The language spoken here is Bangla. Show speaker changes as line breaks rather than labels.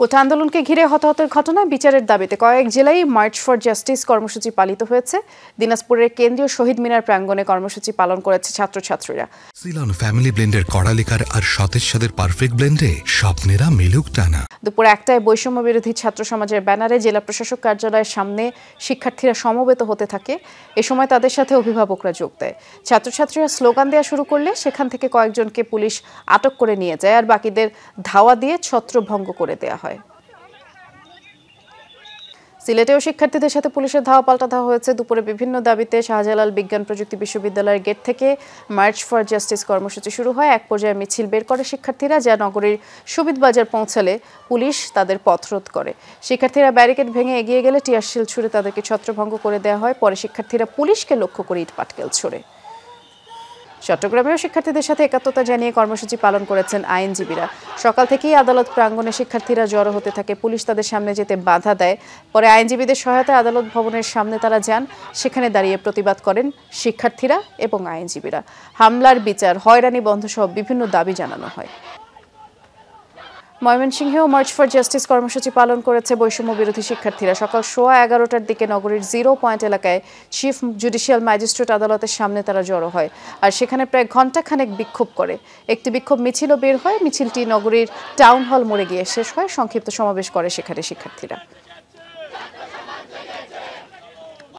কোটা আন্দোলনকে ঘিরে হতাহতের ঘটনায় বিচারের দাবিতে কয়েক জেলায় মার্চ ফর জাস্টিস কর্মসূচি পালিত হয়েছে। দিনাজপুরের কেন্দ্রীয় শহীদ মিনার প্রাঙ্গণে কর্মসূচি পালন করেছে ছাত্রছাত্রীরা।
সিলন ফ্যামিলি ব্লেন্ডের কড়ালিকার আর সতেজ স্বাদের পারফেক্ট ব্লেন্ডে স্বপ্নেরা মিলুক টানা।
দুপুর 1টায় বৈষম্য বিরোধী ছাত্র সমাজের ব্যানারে জেলা প্রশাসক কার্যালয়ের সামনে শিক্ষার্থীরা সমবেত হতে থাকে। এ সময় তাদের সাথে অভিভাবকরা যোগ দেয়। ছাত্রছাত্রীরা স্লোগান দেওয়া শুরু করলে সেখান থেকে কয়েকজনকে পুলিশ আটক করে নিয়ে যায় আর বাকিদের ধাওয়া দিয়ে ছত্রভঙ্গ করে দেওয়া হয়। সিলেটেও শিক্ষার্থীদের সাথে পুলিশের ধাওয়া পাল্টা ধাওয়া হয়েছে। দুপুরে বিভিন্ন দাবিতে শাহজালাল বিজ্ঞান প্রযুক্তি বিশ্ববিদ্যালয়ের গেট থেকে মার্চ ফর জাস্টিস কর্মসূচি শুরু হয়। এক পর্যায়ে মিছিল বের করে শিক্ষার্থীরা, যা নগরীর সুবিদ বাজার পৌঁছালে পুলিশ তাদের পথরোধ করে। শিক্ষার্থীরা ব্যারিকেড ভেঙে এগিয়ে গেলে টিয়ারশেল ছুড়ে তাদেরকে ছত্রভঙ্গ করে দেওয়া হয়। পরে শিক্ষার্থীরা পুলিশকে লক্ষ্য করে ইট পাটকেল ছোড়ে। চট্টগ্রামেও শিক্ষার্থীদের সাথে একাত্মতা জানিয়ে কর্মসূচি পালন করেছেন আইনজীবীরা। সকাল থেকেই আদালত প্রাঙ্গণে শিক্ষার্থীরা জড়ো হতে থাকে। পুলিশ তাদের সামনে যেতে বাধা দেয়। পরে আইনজীবীদের সহায়তায় আদালত ভবনের সামনে তারা যান। সেখানে দাঁড়িয়ে প্রতিবাদ করেন শিক্ষার্থীরা এবং আইনজীবীরা। হামলার বিচার, হয়রানি বন্ধ সহ বিভিন্ন দাবি জানানো হয়। ময়মনসিংহেও মার্চ ফর জাস্টিস কর্মসূচি পালন করেছে বৈষম্য বিরোধী শিক্ষার্থীরা। সকাল 11:15টার দিকে নগরীর 0 পয়েন্ট এলাকায় চিফ জুডিশিয়াল ম্যাজিস্ট্রেট আদালতের সামনে তারা জড়ো হয় আর সেখানে প্রায় ঘণ্টাখানেক বিক্ষোভ করে। একটি বিক্ষোভ মিছিলও বের হয়। মিছিলটি নগরীর টাউন হল মোড়ে গিয়ে শেষ হয়। সংক্ষিপ্ত সমাবেশ করে সেখানে শিক্ষার্থীরা।